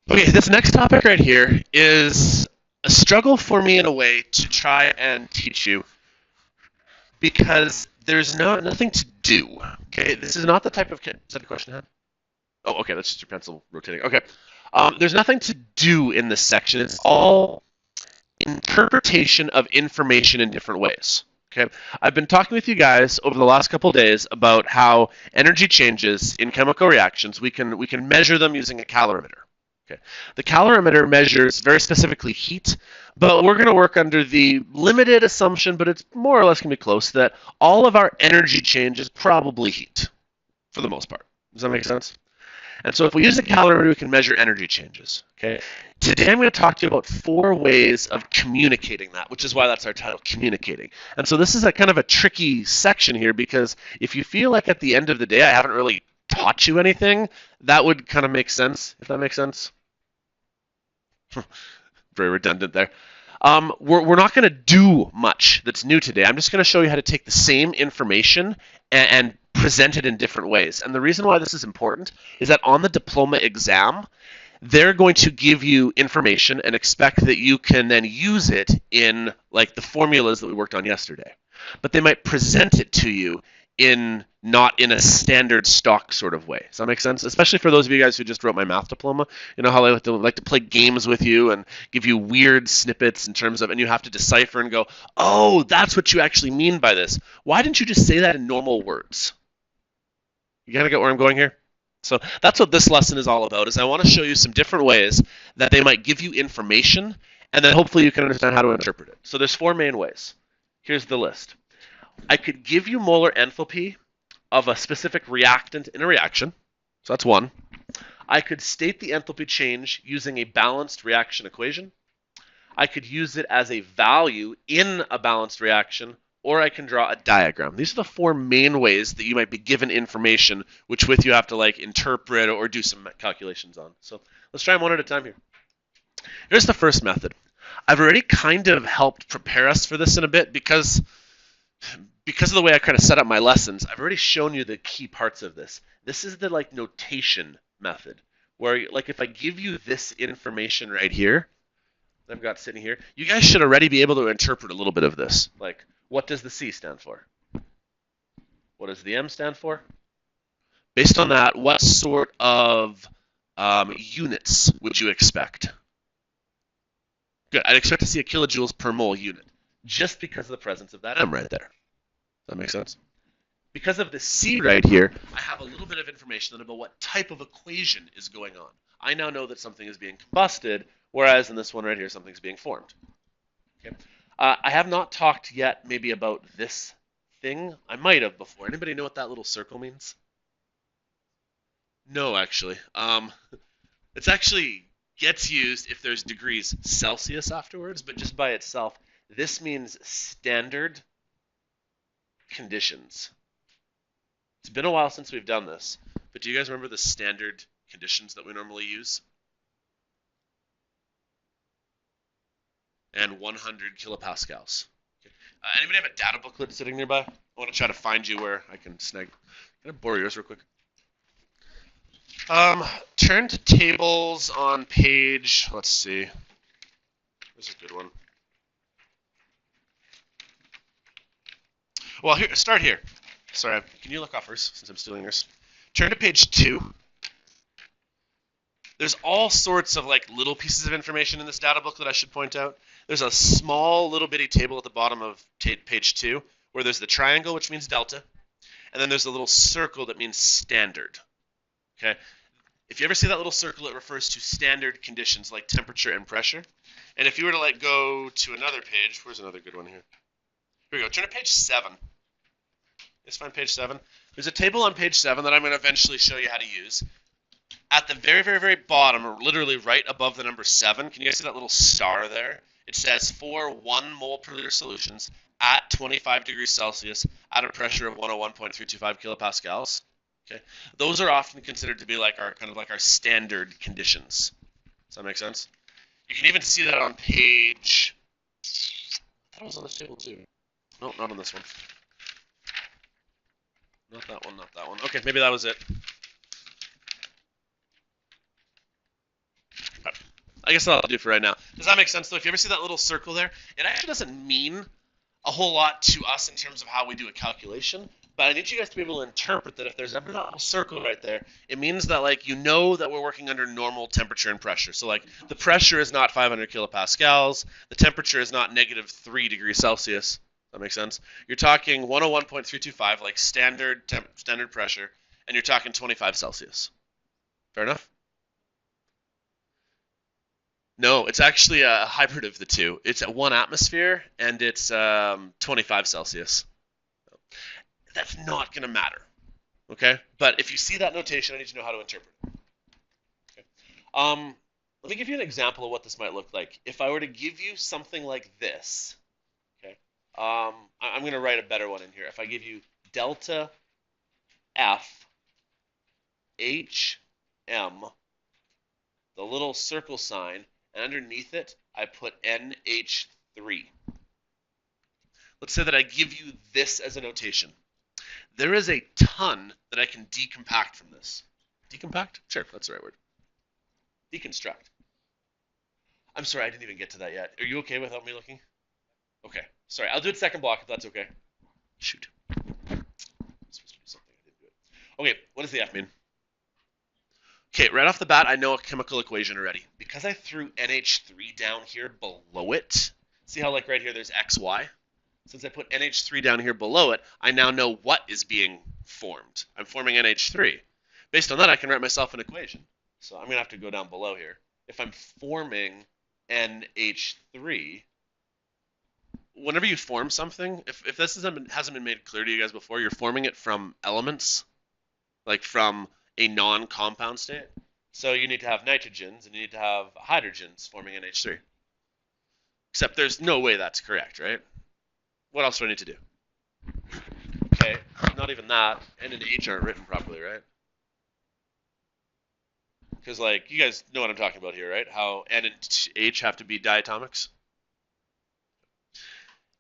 Okay, this next topic right here is a struggle for me in a way to try and teach you because there's nothing to do. Okay, this is not the type of is that a question, huh? Oh, okay, that's just your pencil rotating. Okay, there's nothing to do in this section. It's all interpretation of information in different ways. Okay, I've been talking with you guys over the last couple of days about how energy changes in chemical reactions. We can measure them using a calorimeter. Okay, the calorimeter measures very specifically heat, but we're going to work under the limited assumption, but it's more or less going to be close, that all of our energy change is probably heat for the most part. Does that make sense? And so if we use a calorimeter, we can measure energy changes. Okay. Today I'm going to talk to you about 4 ways of communicating that, which is why that's our title, communicating. And so this is a kind of a tricky section here because if you feel like at the end of the day I haven't really taught you anything, that would kind of make sense, if that makes sense. Very redundant there. We're not going to do much that's new today. I'm just going to show you how to take the same information and present it in different ways. And the reason why this is important is that on the diploma exam, they're going to give you information and expect that you can then use it in like the formulas that we worked on yesterday. But they might present it to you in not in a standard stock sort of way. Does that make sense? Especially for those of you guys who just wrote my math diploma. You know how I like to play games with you and give you weird snippets in terms of, and you have to decipher and go, oh, that's what you actually mean by this. Why didn't you just say that in normal words? You gotta get where I'm going here? So that's what this lesson is all about, is I want to show you some different ways that they might give you information, and then hopefully you can understand how to interpret it. So there's 4 main ways. Here's the list. I could give you molar enthalpy of a specific reactant in a reaction. So that's one. I could state the enthalpy change using a balanced reaction equation. I could use it as a value in a balanced reaction, or I can draw a diagram. These are the 4 main ways that you might be given information, which with you have to like interpret or do some calculations on. So let's try them one at a time here. Here's the first method. I've already kind of helped prepare us for this in a bit because of the way I kind of set up my lessons. I've already shown you the key parts of this. This is the like notation method, where like if I give you this information right here, I've got sitting here, you guys should already be able to interpret a little bit of this. Like, what does the C stand for? What does the M stand for? Based on that, what sort of units would you expect? Good. I'd expect to see a kilojoules per mole unit, just because of the presence of that M right there. Does that make sense? Because of the C right here, I have a little bit of information about what type of equation is going on. I now know that something is being combusted, whereas in this one right here, something's being formed. Okay. I have not talked yet maybe about this thing. I might have before. Anybody know what that little circle means? No, actually. It's actually gets used if there's degrees Celsius afterwards, but just by itself, this means standard conditions. It's been a while since we've done this, but do you guys remember the standard conditions that we normally use? And 100 kilopascals. Okay. Anybody have a data booklet sitting nearby? I want to try to find you where I can snag. Can I borrow yours real quick? Turn to tables on page, let's see. This is a good one. Well, here, start here. Sorry, can you look off first since I'm stealing yours? Turn to page 2. There's all sorts of like little pieces of information in this data book that I should point out. There's a small little bitty table at the bottom of page 2 where there's the triangle, which means delta, and then there's a little circle that means standard. Okay. If you ever see that little circle, it refers to standard conditions like temperature and pressure. And if you were to like go to another page, where's another good one here? Here we go. Turn to page 7. Let's find page 7. There's a table on page 7 that I'm going to eventually show you how to use. At the very, very, very bottom, or literally right above the number 7, can you guys see that little star there? It says for 1 mole per liter solutions at 25 degrees Celsius at a pressure of 101.325 kilopascals. Okay, those are often considered to be like our kind of like our standard conditions. Does that make sense? You can even see that on page. I thought it was on this table too. No, not on this one. Not that one. Not that one. Okay, maybe that was it. I guess that'll do for right now. Does that make sense, though? If you ever see that little circle there, it actually doesn't mean a whole lot to us in terms of how we do a calculation. But I need you guys to be able to interpret that if there's ever that little circle right there, it means that like you know that we're working under normal temperature and pressure. So like the pressure is not 500 kilopascals, the temperature is not negative 3 degrees Celsius. That makes sense. You're talking 101.325 like standard pressure, and you're talking 25 Celsius. Fair enough? No, it's actually a hybrid of the two. It's at 1 atmosphere and it's 25 Celsius. That's not going to matter, okay? But if you see that notation, I need to know how to interpret it. Okay. Let me give you an example of what this might look like. If I were to give you something like this, okay? I'm going to write a better one in here. If I give you delta F H M, the little circle sign, and underneath it, I put NH3. Let's say that I give you this as a notation. There is a ton that I can decompact from this. Decompact? Sure, that's the right word. Deconstruct. I'm sorry, I didn't even get to that yet. Are you okay without me looking? Okay, sorry. I'll do it second block if that's okay. Shoot. I'm supposed to do something. I didn't do it. Okay, what does the F mean? Okay, right off the bat, I know a chemical equation already. Because I threw NH3 down here below it, see how like right here there's XY? Since I put NH3 down here below it, I now know what is being formed. I'm forming NH3. Based on that, I can write myself an equation. So I'm going to have to go down below here. If I'm forming NH3, whenever you form something, if this hasn't been made clear to you guys before, you're forming it from elements, like from a non-compound state. So you need to have nitrogens and you need to have hydrogens forming NH3. Except there's no way that's correct, right? What else do I need to do? Okay, not even that. N and H aren't written properly, right? Because, like, you guys know what I'm talking about here, right? How N and H have to be diatomics.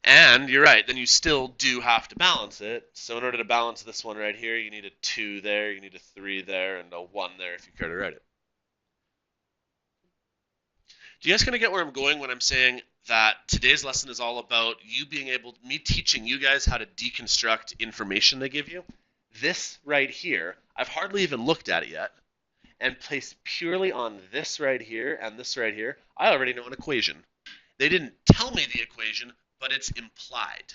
And you're right, then you still do have to balance it. So in order to balance this one right here, you need a 2 there, you need a 3 there, and a 1 there if you care to write it. Do you guys kind of get where I'm going when I'm saying that today's lesson is all about me teaching you guys how to deconstruct information they give you? This right here, I've hardly even looked at it yet, and placed purely on this right here and this right here, I already know an equation. They didn't tell me the equation, but it's implied.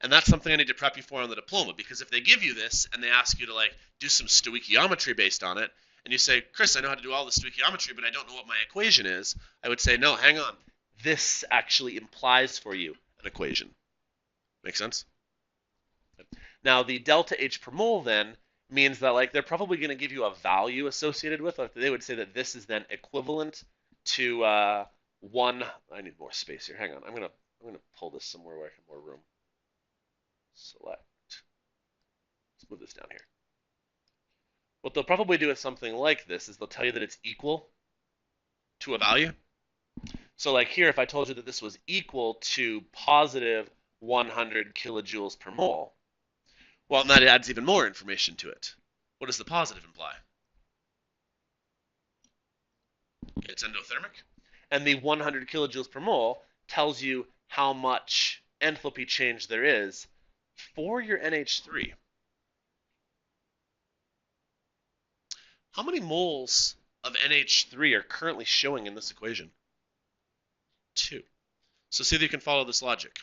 And that's something I need to prep you for on the diploma, because if they give you this and they ask you to like do some stoichiometry based on it, and you say, Chris, I know how to do all the stoichiometry, but I don't know what my equation is, I would say, no, hang on. This actually implies for you an equation. Make sense? Now, the delta H per mole then means that like they're probably going to give you a value associated with it. They would say that this is then equivalent to 1. I need more space here. Hang on. I'm gonna pull this somewhere where I have more room. Select. Let's move this down here. What they'll probably do with something like this is they'll tell you that it's equal to a value. So like here, if I told you that this was equal to positive 100 kilojoules per mole, well, that adds even more information to it. What does the positive imply? It's endothermic. And the 100 kilojoules per mole tells you how much enthalpy change there is for your NH3. How many moles of NH3 are currently showing in this equation? 2. So see if you can follow this logic.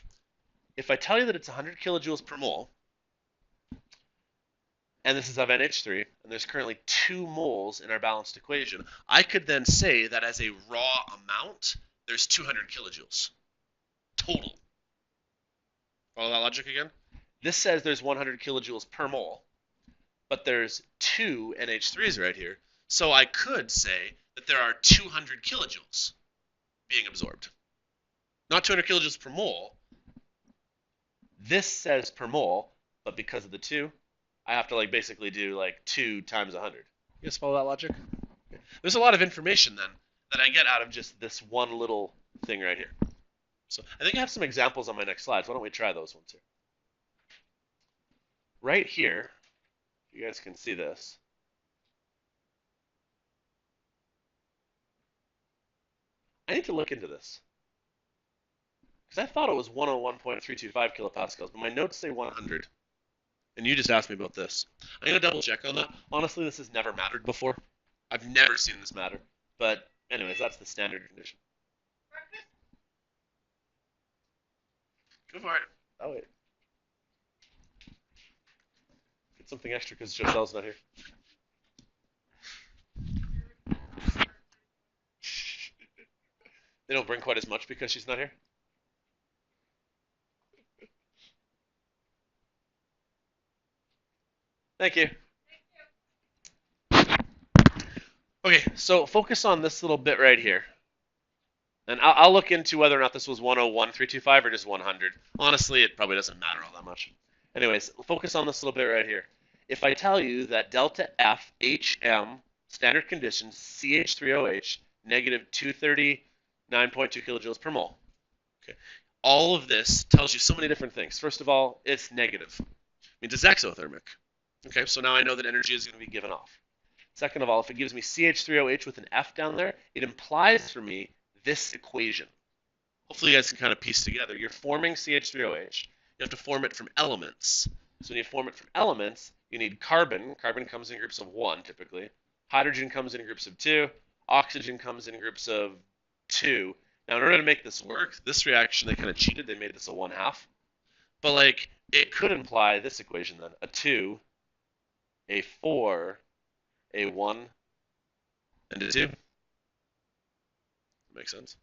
If I tell you that it's 100 kilojoules per mole, and this is of NH3, and there's currently 2 moles in our balanced equation, I could then say that as a raw amount, there's 200 kilojoules total. Follow that logic again? This says there's 100 kilojoules per mole, but there's 2 NH3s right here, so I could say that there are 200 kilojoules being absorbed. Not 200 kilojoules per mole. This says per mole, but because of the 2, I have to like basically do like 2 times 100. You guys follow that logic? Okay. There's a lot of information then that I get out of just this one little thing right here. So I think I have some examples on my next slides. Why don't we try those ones here? Right here, you guys can see this. I need to look into this because I thought it was 101.325 kilopascals, but my notes say 100. And you just asked me about this. I'm gonna double check on that. Honestly, this has never mattered before. I've never seen this matter. But anyways, that's the standard condition. Go for it. Oh wait. Get something extra because Jocelle's not here. They don't bring quite as much because she's not here. Thank you. Okay, so focus on this little bit right here. And I'll look into whether or not this was 101.325 or just 100. Honestly, it probably doesn't matter all that much. Anyways, focus on this little bit right here. If I tell you that delta F HM standard conditions CH3OH negative 239.2 kilojoules per mole. Okay. All of this tells you so many different things. First of all, it's negative. It means it's exothermic. Okay, so now I know that energy is going to be given off. Second of all, if it gives me CH3OH with an F down there, it implies for me this equation. Hopefully you guys can kind of piece together. You're forming CH3OH. You have to form it from elements. So when you form it from elements, you need carbon. Carbon comes in groups of 1 typically. Hydrogen comes in groups of 2. Oxygen comes in groups of 2. Now in order to make this work, this reaction, they kind of cheated. They made this a 1/2. But like, it could imply this equation then. A 2, a 4, a 1, and a 2. Makes sense.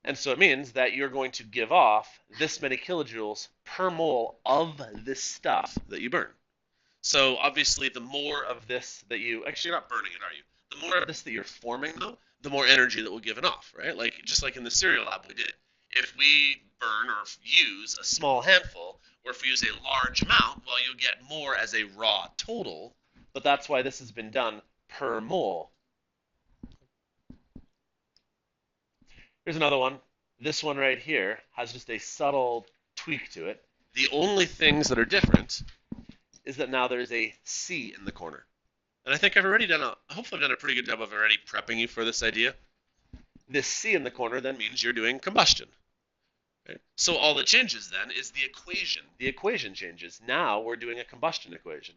And so it means that you're going to give off this many kilojoules per mole of this stuff that you burn. So obviously the more of this that you, actually you're not burning it, are you? The more of this that you're forming though, the more energy that will give it off, right? Like just like in the cereal lab we did. If we burn or use a small handful, or if we use a large amount, well, you'll get more as a raw total, but that's why this has been done per mole. Here's another one. This one right here has just a subtle tweak to it. The only things that are different is that now there's a C in the corner. And I think I've already hopefully I've done a pretty good job of already prepping you for this idea. This C in the corner then means you're doing combustion. Okay? So all that changes then is the equation. The equation changes. Now we're doing a combustion equation.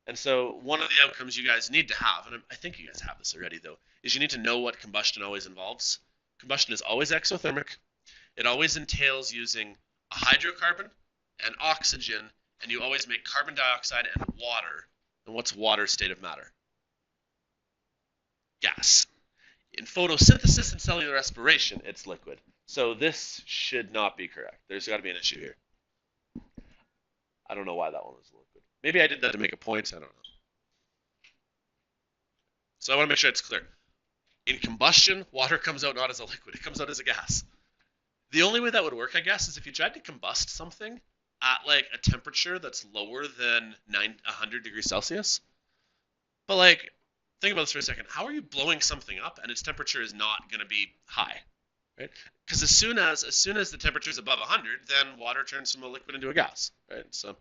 And so one of the outcomes you guys need to have, and I think you guys have this already though, is you need to know what combustion always involves. Combustion is always exothermic. It always entails using a hydrocarbon and oxygen, and you always make carbon dioxide and water. And what's water's state of matter? Gas. In photosynthesis and cellular respiration, it's liquid. So this should not be correct. There's got to be an issue here. I don't know why that one was liquid. Maybe I did that to make a point. I don't know. So I want to make sure it's clear. In combustion, water comes out not as a liquid. It comes out as a gas. The only way that would work, I guess, is if you tried to combust something at like a temperature that's lower than 100 degrees Celsius. But like, think about this for a second. How are you blowing something up and its temperature is not going to be high, right? Because as soon as the temperature is above 100, then water turns from a liquid into a gas, right? So,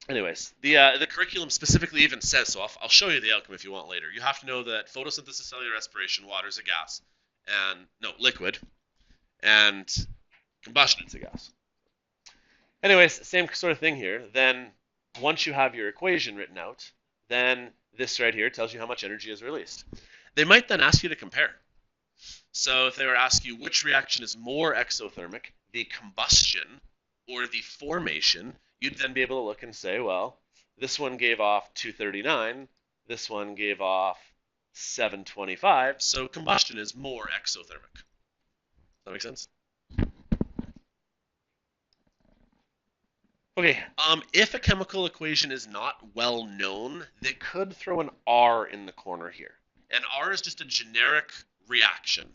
anyways, the curriculum specifically even says so. I'll show you the outcome if you want later. You have to know that photosynthesis, cellular respiration, water is a gas, and no liquid, and combustion is a gas. Anyways, same sort of thing here. Then once you have your equation written out, then this right here tells you how much energy is released. They might then ask you to compare. So if they were to ask you which reaction is more exothermic, the combustion or the formation, you'd then be able to look and say, well, this one gave off 239, this one gave off 725, so combustion is more exothermic. Does that make sense? Okay, if a chemical equation is not well known, they could throw an R in the corner here. And R is just a generic reaction.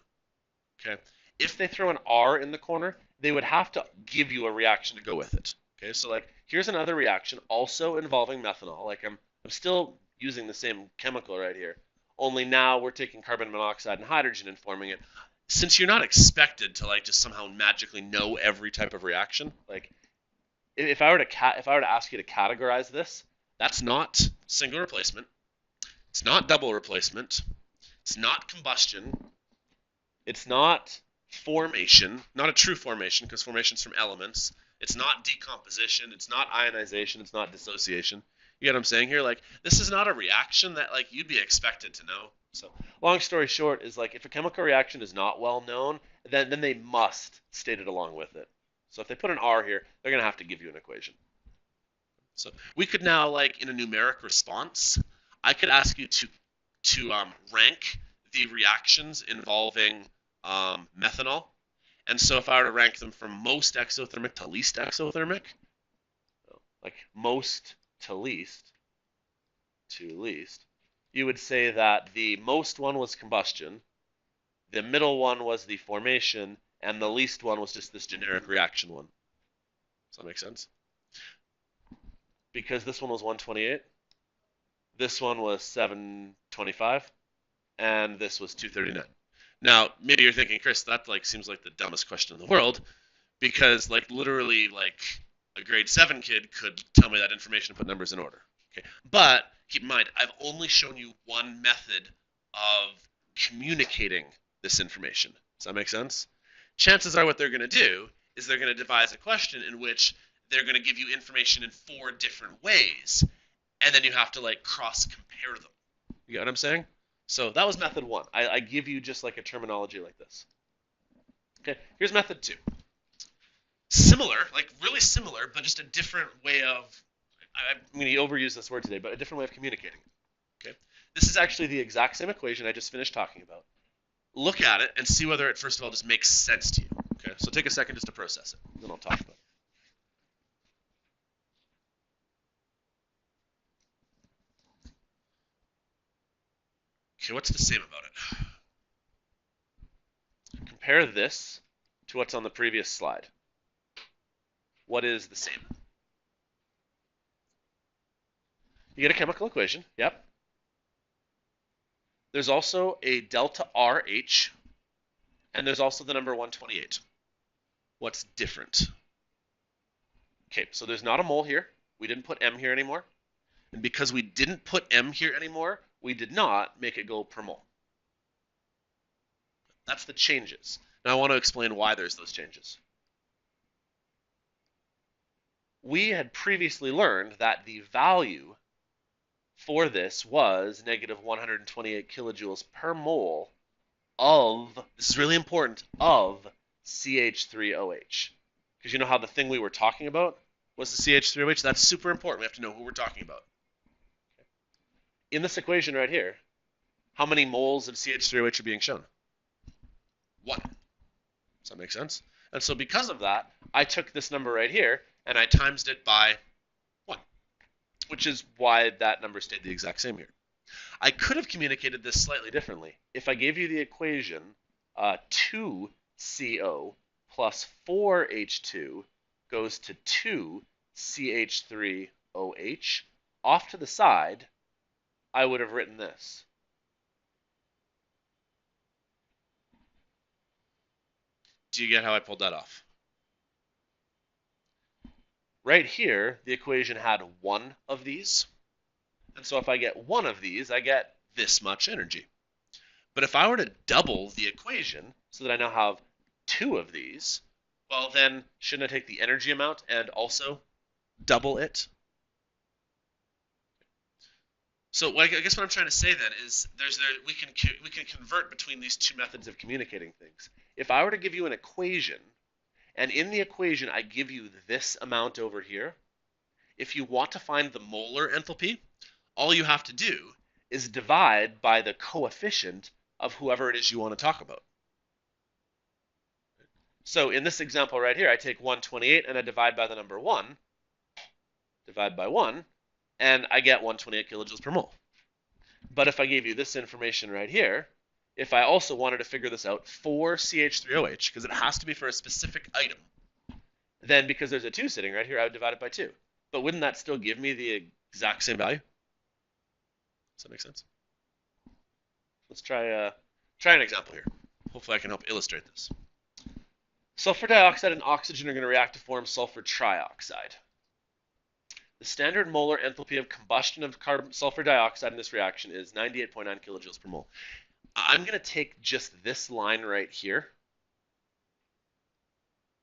Okay, if they throw an R in the corner, they would have to give you a reaction to go with it. Okay, so like here's another reaction also involving methanol. Like I'm still using the same chemical right here, only now we're taking carbon monoxide and hydrogen and forming it. Since you're not expected to like just somehow magically know every type of reaction, like if I were to ask you to categorize this, that's not single replacement. It's not double replacement. It's not combustion. It's not formation, not a true formation, because formation's from elements. It's not decomposition. It's not ionization. It's not dissociation. You get what I'm saying here? Like, this is not a reaction that, like, you'd be expected to know. So, long story short is, like, if a chemical reaction is not well known, then they must state it along with it. So if they put an R here, they're going to have to give you an equation. So we could now, like, in a numeric response, I could ask you to rank the reactions involving methanol. And so if I were to rank them from most exothermic to least exothermic, like most to least, you would say that the most one was combustion, the middle one was the formation, and the least one was just this generic reaction one. Does that make sense? Because this one was 128, this one was 725, and this was 239. Now, maybe you're thinking, Chris, that like seems like the dumbest question in the world, because like literally like a grade 7 kid could tell me that information and put numbers in order. Okay, but keep in mind, I've only shown you one method of communicating this information. Does that make sense? Chances are what they're going to do is they're going to devise a question in which they're going to give you information in 4 different ways, and then you have to like cross compare them. You get what I'm saying? So that was method 1. I give you just like a terminology like this. Okay, here's method 2. Similar, like really similar, but just a different way of, I'm going to overuse this word today, but a different way of communicating. Okay, this is actually the exact same equation I just finished talking about. Look at it and see whether it, first of all, just makes sense to you. Okay, so take a second just to process it, then I'll talk about it. Okay, what's the same about it? Compare this to what's on the previous slide. What is the same? You get a chemical equation, yep. There's also a delta RH, and there's also the number 128. What's different? Okay, so there's not a mole here. We didn't put M here anymore. And because we didn't put M here anymore, we did not make it go per mole. That's the changes. Now I want to explain why there's those changes. We had previously learned that the value for this was negative 128 kilojoules per mole of, this is really important, of CH3OH. Because you know how the thing we were talking about was the CH3OH? That's super important. We have to know who we're talking about. In this equation right here, how many moles of CH3OH are being shown? 1. Does that make sense? And so because of that, I took this number right here and I times it by 1, which is why that number stayed the exact same here. I could have communicated this slightly differently. If I gave you the equation 2CO plus 4H2 goes to 2CH3OH, off to the side, I would have written this. Do you get how I pulled that off? Right here, the equation had 1 of these. And so if I get 1 of these, I get this much energy. But if I were to double the equation so that I now have 2 of these, well then, shouldn't I take the energy amount and also double it? So I guess what I'm trying to say then is we can convert between these 2 methods of communicating things. If I were to give you an equation, and in the equation I give you this amount over here, if you want to find the molar enthalpy, all you have to do is divide by the coefficient of whoever it is you want to talk about. So in this example right here, I take 128 and I divide by the number 1, divide by 1, and I get 128 kilojoules per mole. But if I gave you this information right here, if I also wanted to figure this out for CH3OH, because it has to be for a specific item, then because there's a 2 sitting right here, I would divide it by 2. But wouldn't that still give me the exact same value? Does that make sense? Let's try an example here. Hopefully I can help illustrate this. Sulfur dioxide and oxygen are going to react to form sulfur trioxide. The standard molar enthalpy of combustion of sulfur dioxide in this reaction is 98.9 kilojoules per mole. I'm going to take just this line right here.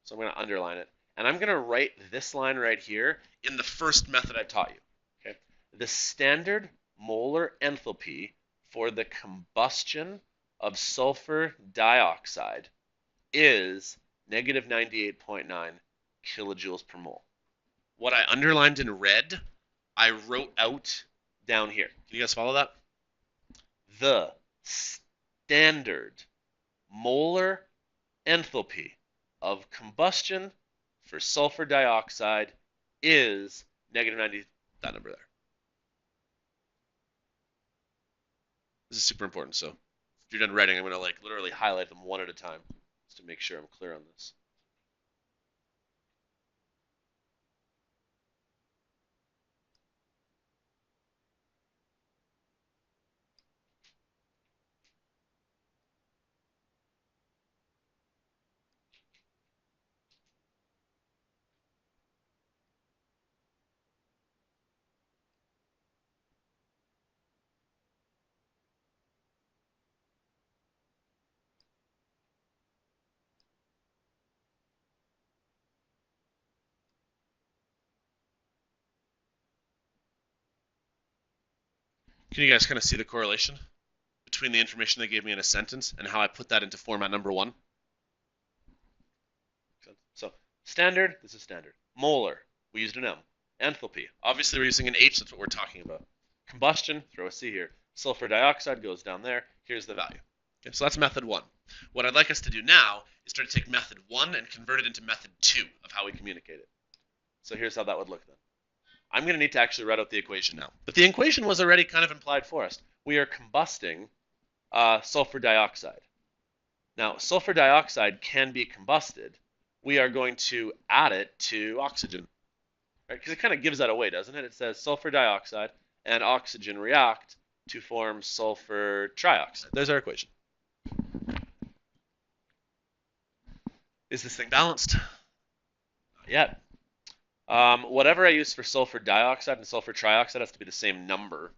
So I'm going to underline it. And I'm going to write this line right here in the first method I taught you. Okay? The standard molar enthalpy for the combustion of sulfur dioxide is negative 98.9 kilojoules per mole. What I underlined in red, I wrote out down here. Can you guys follow that? The standard molar enthalpy of combustion for sulfur dioxide is negative 90, that number there. This is super important. So if you're done writing, I'm going to like literally highlight them one at a time just to make sure I'm clear on this. Can you guys kind of see the correlation between the information they gave me in a sentence and how I put that into format number one? So standard, this is standard. Molar, we used an M. Enthalpy, obviously we're using an H, that's what we're talking about. Combustion, throw a C here. Sulfur dioxide goes down there, here's the value. Okay, so that's method one. What I'd like us to do now is try to take method one and convert it into method two of how we communicate it. So here's how that would look then. I'm going to need to actually write out the equation now. But the equation was already kind of implied for us. We are combusting sulfur dioxide. Now, sulfur dioxide can be combusted. We are going to add it to oxygen, right? Because it kind of gives that away, doesn't it? It says sulfur dioxide and oxygen react to form sulfur trioxide. There's our equation. Is this thing balanced? Not yet. Whatever I use for sulfur dioxide and sulfur trioxide has to be the same number.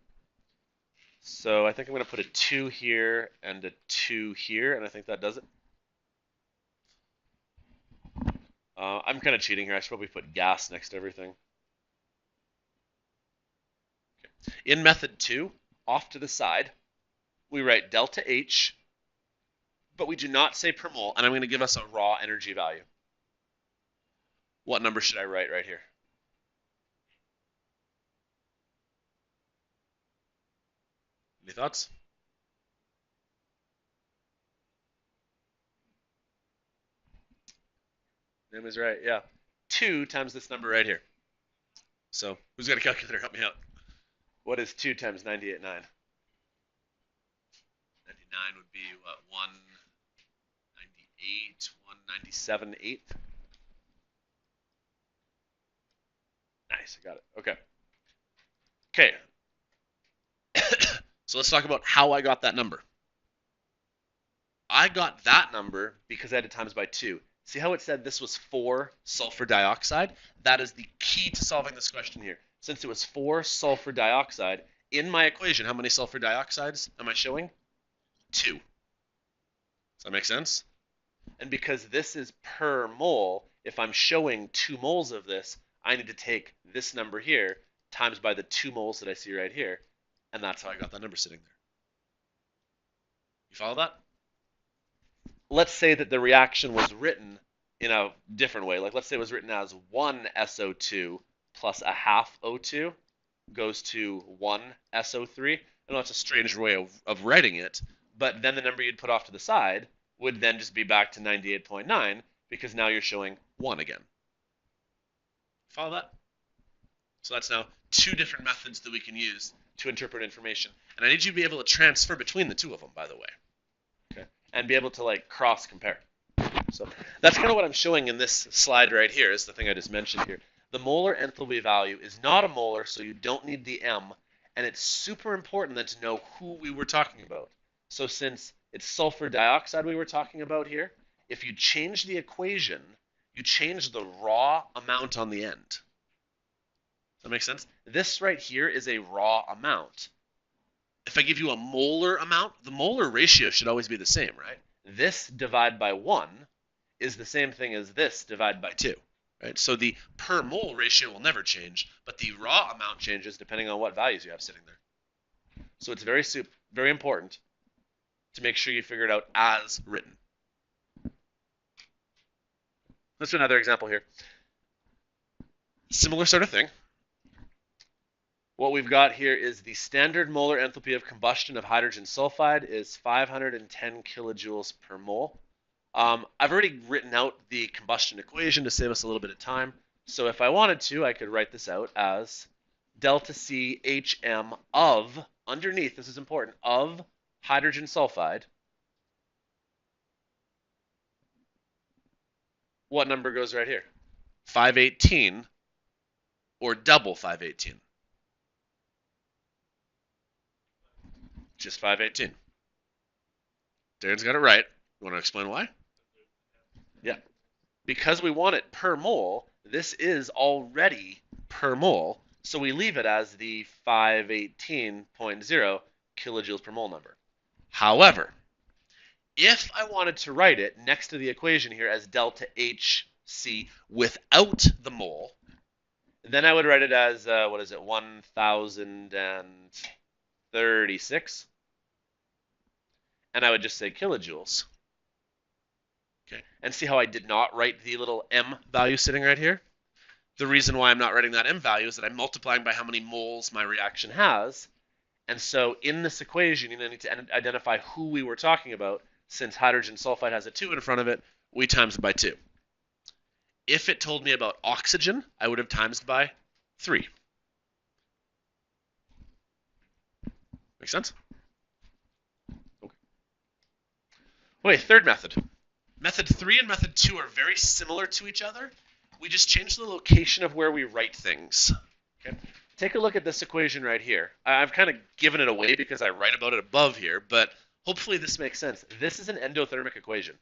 So I think I'm going to put a 2 here and a 2 here, and I think that does it. I'm kind of cheating here. I should probably put gas next to everything. Okay. In method 2, off to the side, we write delta H, but we do not say per mole, and I'm going to give us a raw energy value. What number should I write right here? Any thoughts? Name is right, yeah. 2 times this number right here. So who's got a calculator? Help me out. What is 2 times 98.9? 99 would be what, 198, 197.8? Nice, I got it. Okay. Okay. So let's talk about how I got that number. I got that number because I had to times by 2. See how it said this was for sulfur dioxide? That is the key to solving this question here. Since it was for sulfur dioxide, in my equation, how many sulfur dioxides am I showing? 2. Does that make sense? And because this is per mole, if I'm showing 2 moles of this, I need to take this number here times by the 2 moles that I see right here, and that's how I got that number sitting there. You follow that? Let's say that the reaction was written in a different way. Like let's say it was written as 1 SO2 plus a half O2 goes to 1 SO3. I know it's a strange way of writing it, but then the number you'd put off to the side would then just be back to 98.9 because now you're showing 1 again. Follow that? So that's now 2 different methods that we can use to interpret information. And I need you to be able to transfer between the 2 of them, by the way. Okay? And be able to like cross compare. So that's kind of what I'm showing in this slide right here, is the thing I just mentioned here. The molar enthalpy value is not a molar, so you don't need the M. And it's super important then to know who we were talking about. So since it's sulfur dioxide we were talking about here, if you change the equation, you change the raw amount on the end. Does that make sense? This right here is a raw amount. if I give you a molar amount, the molar ratio should always be the same, right? This divided by 1 is the same thing as this divided by 2, right? So the per mole ratio will never change, but the raw amount changes depending on what values you have sitting there. So it's very important to make sure you figure it out as written. Let's do another example here. Similar sort of thing. What we've got here is the standard molar enthalpy of combustion of hydrogen sulfide is 510 kilojoules per mole. I've already written out the combustion equation to save us a little bit of time. So if I wanted to, I could write this out as delta C HM of, underneath, this is important, of hydrogen sulfide. What number goes right here? 518 or double 518? Just 518. Darren's got it right. You want to explain why? Yeah. Because we want it per mole, this is already per mole, so we leave it as the 518.0 kilojoules per mole number. However, if I wanted to write it next to the equation here as delta HC without the mole, then I would write it as, 1036. And I would just say kilojoules. Okay. And see how I did not write the little m value sitting right here? The reason why I'm not writing that m value is that I'm multiplying by how many moles my reaction has. And so in this equation, you need to identify who we were talking about. Since hydrogen sulfide has a 2 in front of it, we times it by 2. If it told me about oxygen, I would have times by 3. Make sense? Okay. Okay, third method. Method 3 and method 2 are very similar to each other. We just change the location of where we write things. Okay. Take a look at this equation right here. I've kind of given it away because I write about it above here, but hopefully this makes sense. This is an endothermic equation.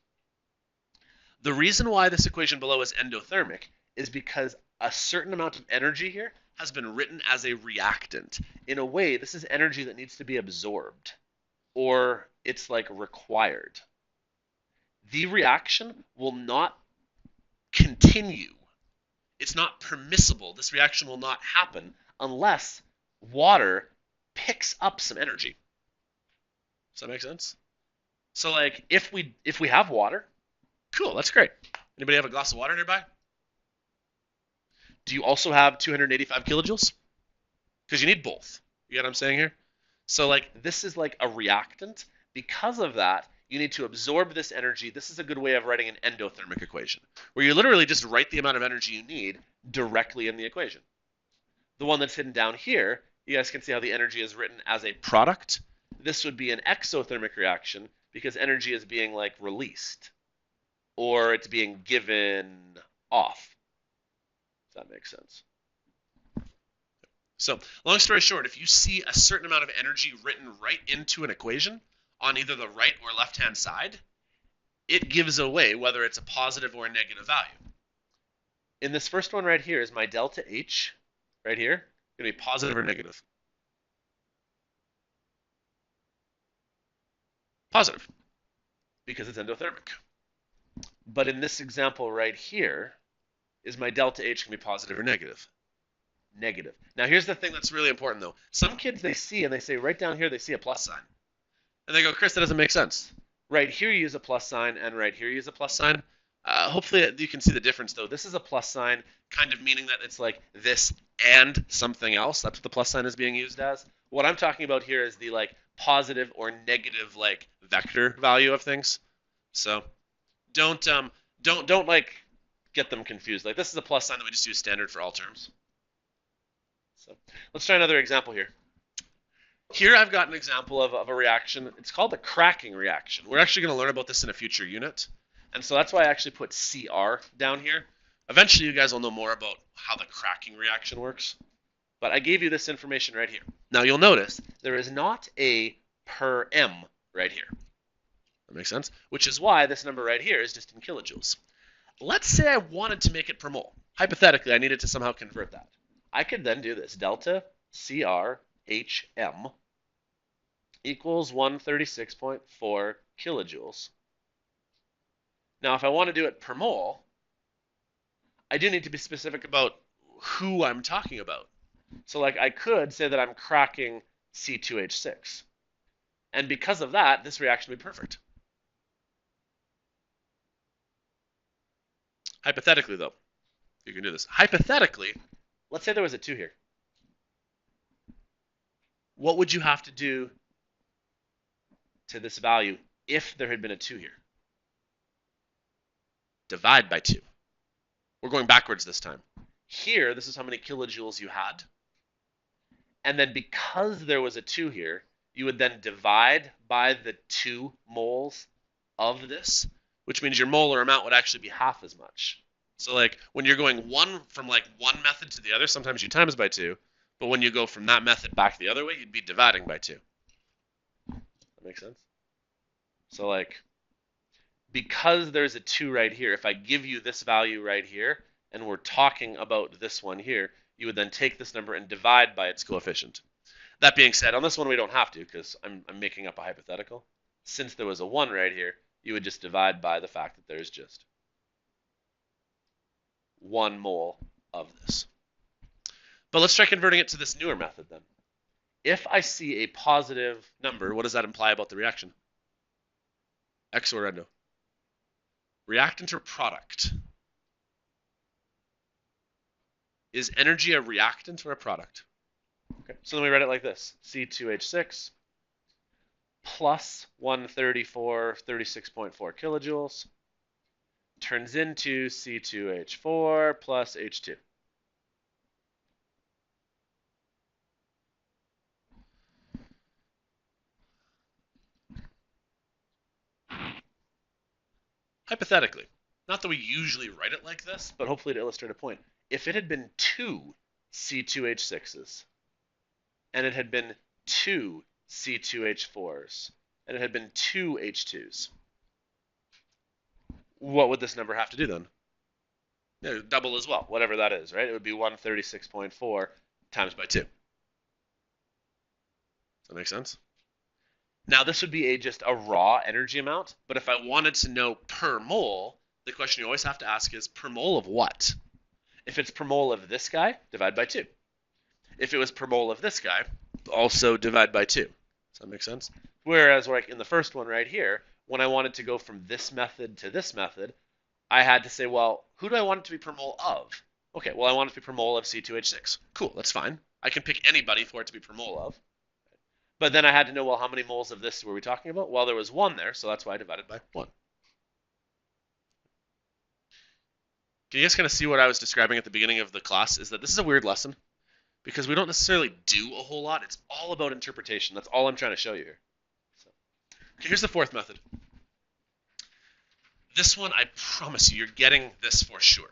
The reason why this equation below is endothermic is because a certain amount of energy here has been written as a reactant. In a way, this is energy that needs to be absorbed, or it's like required. The reaction will not continue. It's not permissible. This reaction will not happen unless water picks up some energy. Does that make sense? So like if we have water, cool, that's great. Anybody have a glass of water nearby? Do you also have 285 kilojoules? Because you need both. You get what I'm saying here? So like this is like a reactant. Because of that, you need to absorb this energy. This is a good way of writing an endothermic equation, where you literally just write the amount of energy you need directly in the equation. The one that's hidden down here, you guys can see how the energy is written as a product. This would be an exothermic reaction because energy is being like released, or it's being given off. Does that make sense? So, long story short, if you see a certain amount of energy written right into an equation on either the right or left-hand side, it gives away whether it's a positive or a negative value. In this first one right here, is my delta H right here going to be positive or negative? Positive, because it's endothermic. But in this example right here, is my delta H going to be positive or negative? Negative. Now here's the thing that's really important though. Some kids they see and they say right down here they see a plus sign. And they go, Chris, that doesn't make sense. Right here you use a plus sign and right here you use a plus sign. Hopefully you can see the difference though. This is a plus sign, kind of meaning that it's like this and something else. That's what the plus sign is being used as. What I'm talking about here is the like positive or negative like vector value of things. So don't like get them confused. Like this is a plus sign that we just use standard for all terms. So let's try another example here. Here I've got an example of a reaction. It's called a cracking reaction. We're actually going to learn about this in a future unit. And so that's why I actually put CR down here. Eventually you guys will know more about how the cracking reaction works. But I gave you this information right here. Now you'll notice there is not a per M right here. That makes sense? Which is why this number right here is just in kilojoules. Let's say I wanted to make it per mole. Hypothetically, I needed to somehow convert that. I could then do this, delta CR HM equals 136.4 kilojoules. Now, if I want to do it per mole, I do need to be specific about who I'm talking about. So like I could say that I'm cracking C2H6. And because of that, this reaction would be perfect. Hypothetically, though, you can do this. Hypothetically, let's say there was a 2 here. What would you have to do to this value if there had been a 2 here? Divide by 2. We're going backwards this time. Here, this is how many kilojoules you had. And then because there was a 2 here, you would then divide by the 2 moles of this, which means your molar amount would actually be half as much. So like when you're going from like one method to the other, sometimes you times by 2, but when you go from that method back the other way, you'd be dividing by 2. That makes sense? So like because there's a 2 right here, if I give you this value right here, and we're talking about this one here, you would then take this number and divide by its coefficient. That being said, on this one we don't have to because I'm making up a hypothetical. Since there was a 1 right here, you would just divide by the fact that there's just 1 mole of this. But let's try converting it to this newer method then. If I see a positive number, what does that imply about the reaction? X or endo? Reactant or product? Is energy a reactant or a product? Okay, so then we write it like this. C2H6 plus 36.4 kilojoules turns into C2H4 plus H2. Hypothetically, not that we usually write it like this, but hopefully to illustrate a point. If it had been 2 C2H6s, and it had been 2 C2H4s, and it had been 2 H2s, what would this number have to do then? Yeah, double as well, whatever that is, right? It would be 136.4 times by 2. Does that make sense? Now, this would be just a raw energy amount, but if I wanted to know per mole, the question you always have to ask is per mole of what? If it's per mole of this guy, divide by 2. If it was per mole of this guy, also divide by 2. Does that make sense? Whereas like in the first one right here, when I wanted to go from this method to this method, I had to say, well, who do I want it to be per mole of? Okay, well, I want it to be per mole of C2H6. Cool, that's fine. I can pick anybody for it to be per mole of. But then I had to know, well, how many moles of this were we talking about? Well, there was 1 there, so that's why I divided by 1. Can you guys kind of see what I was describing at the beginning of the class? Is that this is a weird lesson because we don't necessarily do a whole lot. It's all about interpretation. That's all I'm trying to show you here. So, okay, here's the fourth method. This one, I promise you, you're getting this for sure.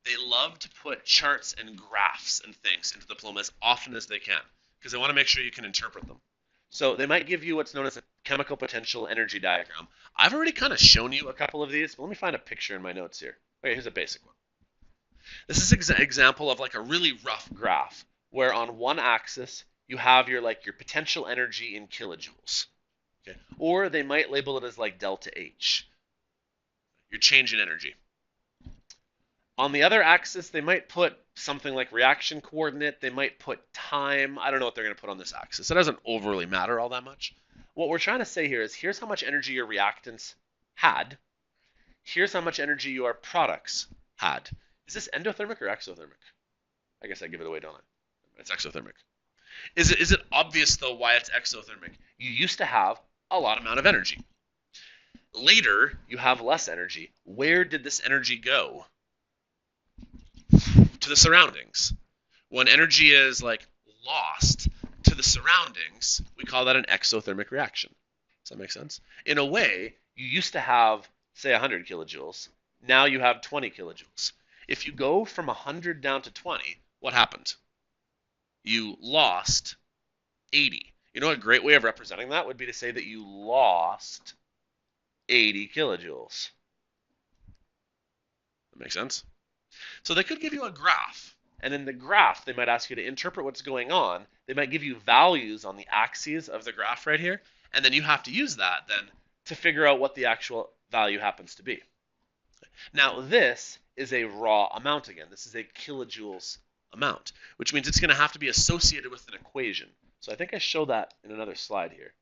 They love to put charts and graphs and things into the diploma as often as they can because they want to make sure you can interpret them. So they might give you what's known as a chemical potential energy diagram. I've already kind of shown you a couple of these, but let me find a picture in my notes here. Okay, here's a basic one. This is an example of like a really rough graph where on one axis you have your potential energy in kilojoules. Okay? Or they might label it as like delta H, your change in energy. On the other axis, they might put something like reaction coordinate. They might put time. I don't know what they're going to put on this axis. It doesn't overly matter all that much. What we're trying to say here is here's how much energy your reactants had. Here's how much energy your products had. Is this endothermic or exothermic? I guess I give it away, don't I? It's exothermic. Is it obvious, though, why it's exothermic? You used to have a lot amount of energy. Later, you have less energy. Where did this energy go? To the surroundings. When energy is lost to the surroundings, we call that an exothermic reaction. Does that make sense? In a way, you used to have, say, 100 kilojoules. Now you have 20 kilojoules. If you go from 100 down to 20, what happened? You lost 80. You know, a great way of representing that would be to say that you lost 80 kilojoules. That makes sense? So they could give you a graph And in the graph, they might ask you to interpret what's going on. They might give you values on the axes of the graph right here, and then you have to use that then to figure out what the actual value happens to be. Now, this is a raw amount again. This is a kilojoules amount, which means it's going to have to be associated with an equation. So I think I show that in another slide here.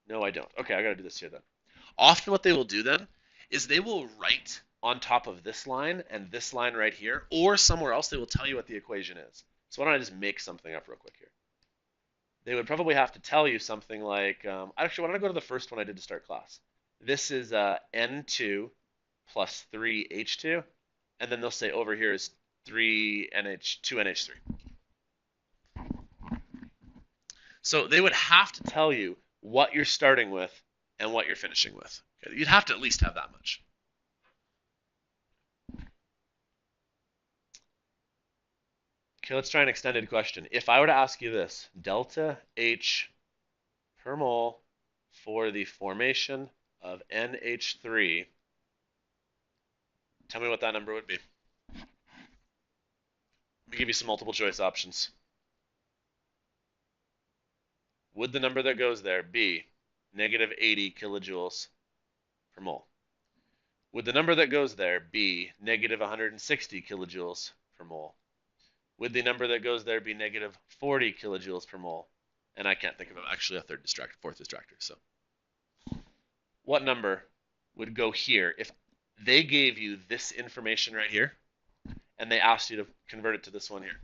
No, I don't. Okay, I got to do this here then. Often what they will do then is they will write on top of this line and this line right here, or somewhere else they will tell you what the equation is. So why don't I just make something up real quick here? They would probably have to tell you something like, actually, why don't I go to the first one I did to start class? This is N2 plus 3H2, and then they'll say over here is 2NH3. So they would have to tell you what you're starting with and what you're finishing with. Okay, you'd have to at least have that much. Okay, let's try an extended question. If I were to ask you this, delta H per mole for the formation of NH3, tell me what that number would be. Let me give you some multiple choice options. Would the number that goes there be negative 80 kilojoules per mole? Would the number that goes there be negative 160 kilojoules per mole? Would the number that goes there be negative 40 kilojoules per mole? And I can't think of actually a fourth distractor. So what number would go here if they gave you this information right here and they asked you to convert it to this one here?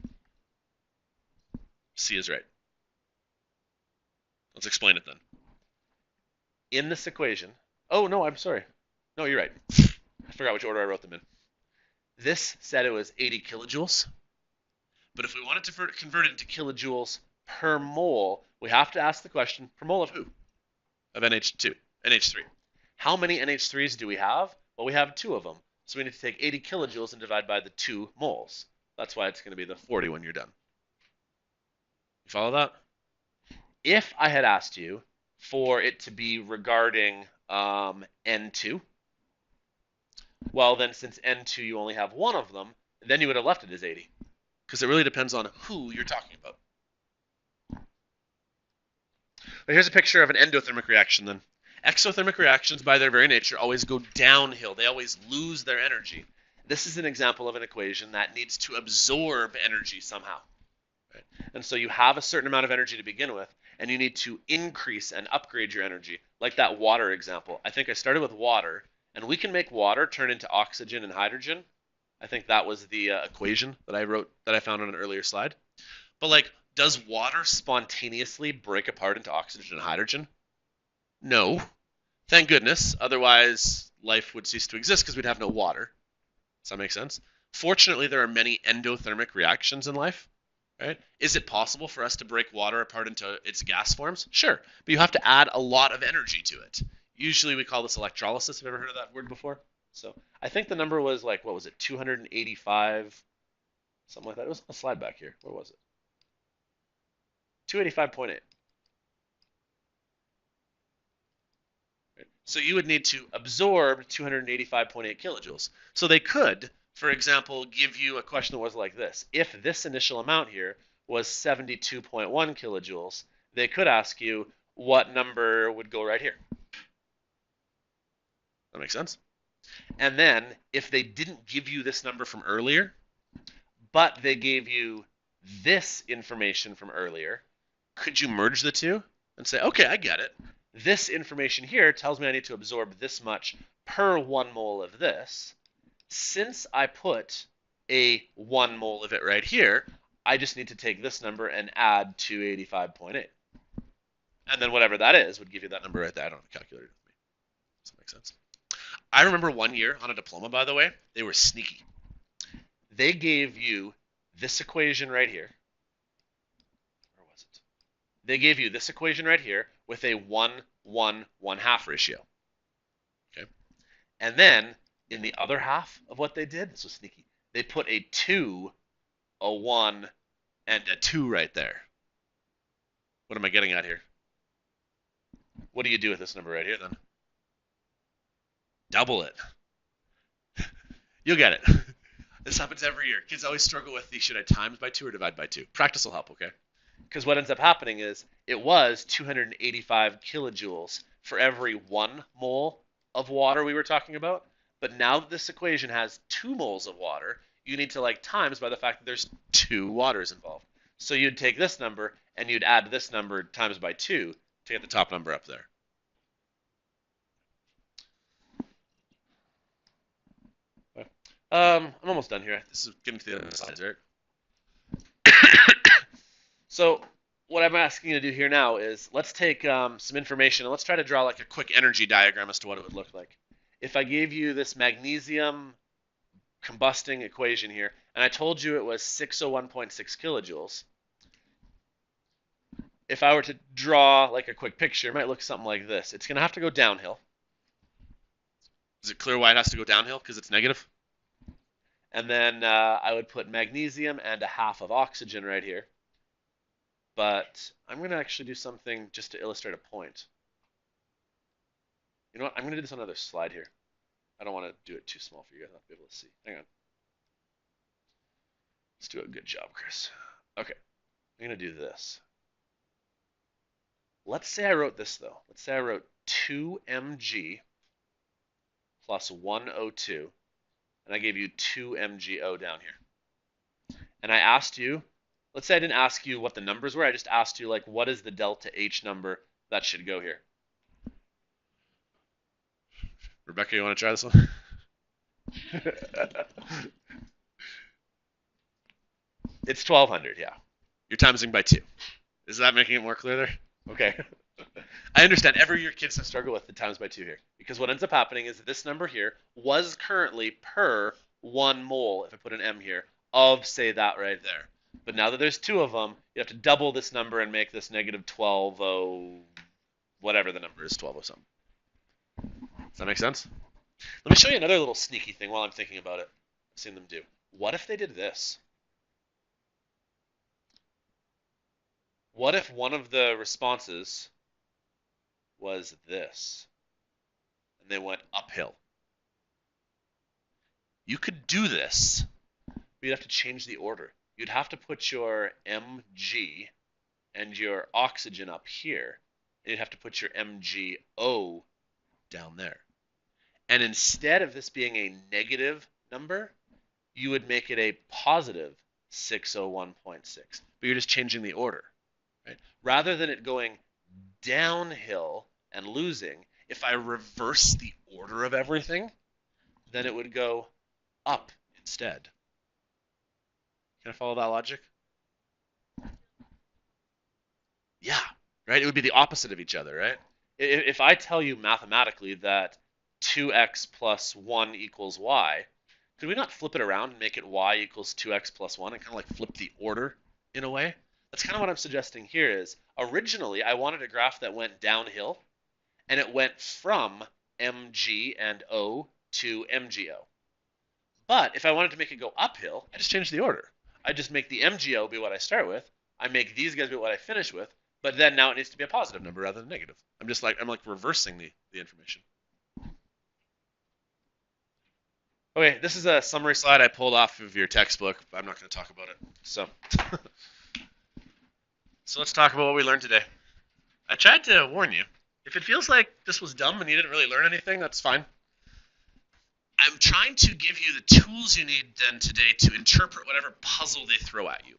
C is right. Let's explain it then. In this equation, oh no, I'm sorry. No, you're right. I forgot which order I wrote them in. This said it was 80 kilojoules. But if we wanted to convert it into kilojoules per mole, we have to ask the question, per mole of who? Of NH3. How many NH3s do we have? Well, we have 2 of them. So we need to take 80 kilojoules and divide by the 2 moles. That's why it's going to be the 40 when you're done. You follow that? If I had asked you for it to be regarding N2, well then since N2 you only have 1 of them, then you would have left it as 80. Because it really depends on who you're talking about. But here's a picture of an endothermic reaction then. Exothermic reactions, by their very nature, always go downhill. They always lose their energy. This is an example of an equation that needs to absorb energy somehow. Right? And so you have a certain amount of energy to begin with, and you need to increase and upgrade your energy, like that water example. I think I started with water, and we can make water turn into oxygen and hydrogen. I think that was the equation that I found on an earlier slide. But like, does water spontaneously break apart into oxygen and hydrogen? No. Thank goodness. Otherwise, life would cease to exist because we'd have no water. Does that make sense? Fortunately, there are many endothermic reactions in life. Right? Is it possible for us to break water apart into its gas forms? Sure. But you have to add a lot of energy to it. Usually we call this electrolysis. Have you ever heard of that word before? So I think the number was like, what was it, 285, something like that. It was on a slide back here. Where was it? 285.8. Right. So you would need to absorb 285.8 kilojoules. So they could, for example, give you a question that was like this. If this initial amount here was 72.1 kilojoules, they could ask you what number would go right here. That makes sense? And then if they didn't give you this number from earlier, but they gave you this information from earlier, could you merge the two and say, okay, I get it. This information here tells me I need to absorb this much per 1 mole of this. Since I put a 1 mole of it right here, I just need to take this number and add 285.8. And then whatever that is would give you that number right there. I don't have a calculator with me. Does that make sense? I remember one year on a diploma, by the way, they were sneaky. They gave you this equation right here. Where was it? They gave you this equation right here with a 1/1/1/2 ratio. Okay. And then in the other half of what they did, this was sneaky, they put a 2, a 1, and a 2 right there. What am I getting at here? What do you do with this number right here then? Double it. You'll get it. This happens every year. Kids always struggle with the should I times by 2 or divide by 2. Practice will help, okay? Because what ends up happening is it was 285 kilojoules for every 1 mole of water we were talking about. But now that this equation has 2 moles of water, you need to like times by the fact that there's 2 waters involved. So you'd take this number and you'd add this number times by 2 to get the top number up there. Okay. I'm almost done here. This is getting to the end of the slides, right? So what I'm asking you to do here now is let's take some information and let's try to draw like a quick energy diagram as to what it would look like. If I gave you this magnesium combusting equation here, and I told you it was 601.6 kilojoules, if I were to draw like a quick picture, it might look something like this. It's going to have to go downhill. Is it clear why it has to go downhill? Because it's negative? And then I would put magnesium and a half of oxygen right here. But I'm going to actually do something just to illustrate a point. You know what? I'm going to do this on another slide here. I don't want to do it too small for you guys not to be able to see. Hang on. Let's do a good job, Chris. Okay. I'm going to do this. Let's say I wrote this, though. Let's say I wrote 2 mg plus 1 O2, and I gave you 2 MgO down here. And I asked you, let's say I didn't ask you what the numbers were. I just asked you, like, what is the delta H number that should go here? Rebecca, you want to try this one? It's 1200, yeah. You're timesing by 2. Is that making it more clear there? Okay. I understand every year kids have struggled with the times by 2 here. Because what ends up happening is that this number here was currently per 1 mole, if I put an M here, of, say, that right there. But now that there's 2 of them, you have to double this number and make this negative 12, whatever the number is, 12 or something. Does that make sense? Let me show you another little sneaky thing while I'm thinking about it. I've seen them do. What if they did this? What if one of the responses was this, and they went uphill? You could do this, but you'd have to change the order. You'd have to put your Mg and your oxygen up here, and you'd have to put your MgO down there. And instead of this being a negative number, you would make it a positive 601.6, but you're just changing the order. Right? Rather than it going downhill and losing, if I reverse the order of everything, then it would go up instead. Can I follow that logic? Yeah, right? It would be the opposite of each other, right? If I tell you mathematically that 2x plus 1 equals y, could we not flip it around and make it y equals 2x plus 1 and kind of like flip the order in a way? That's kind of what I'm suggesting here is, originally I wanted a graph that went downhill, and it went from Mg and O to MgO. But if I wanted to make it go uphill, I just change the order. I just make the MgO be what I start with, I make these guys be what I finish with, but then now it needs to be a positive number rather than negative. I'm like reversing the information. Okay, this is a summary slide I pulled off of your textbook, but I'm not going to talk about it. So let's talk about what we learned today. I tried to warn you. If it feels like this was dumb and you didn't really learn anything, that's fine. I'm trying to give you the tools you need then today to interpret whatever puzzle they throw at you.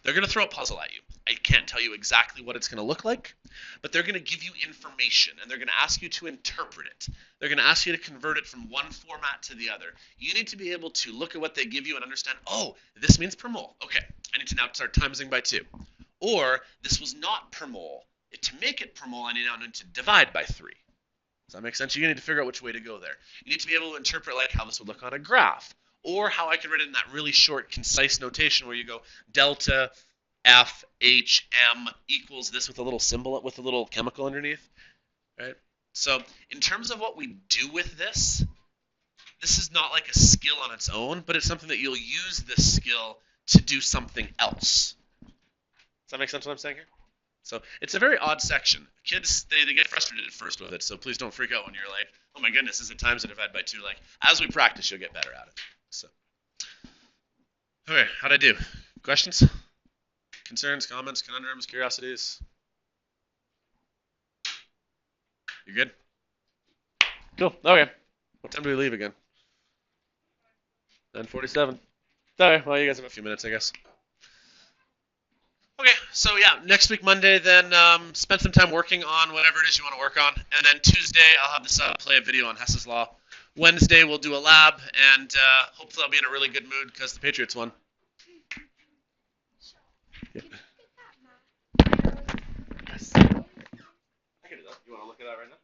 They're going to throw a puzzle at you. I can't tell you exactly what it's going to look like, but they're going to give you information, and they're going to ask you to interpret it. They're going to ask you to convert it from one format to the other. You need to be able to look at what they give you and understand, oh, this means per mole. Okay, I need to now start timesing by 2. Or this was not per mole. To make it per mole, I now need to divide by 3. Does that make sense? You need to figure out which way to go there. You need to be able to interpret like how this would look on a graph, or how I could write it in that really short, concise notation where you go delta F H M equals this with a little symbol, with a little chemical underneath, right? So in terms of what we do with this, this is not like a skill on its own, but it's something that you'll use this skill to do something else. Does that make sense what I'm saying here? So it's a very odd section. Kids, they get frustrated at first with it, so please don't freak out when you're like, oh my goodness, is it times to divide by 2? Like, as we practice, you'll get better at it. So Okay, how'd I do? Questions? Concerns, comments, conundrums, curiosities? You good? Cool. Okay. What time do we leave again? 9:47. Okay, well, you guys have a few minutes, I guess. Okay, so yeah, next week Monday, then spend some time working on whatever it is you want to work on, and then Tuesday I'll have this play a video on Hess's Law. Wednesday we'll do a lab, and hopefully I'll be in a really good mood because the Patriots won. Yeah. Yes. I can do that. You want to look at that right now?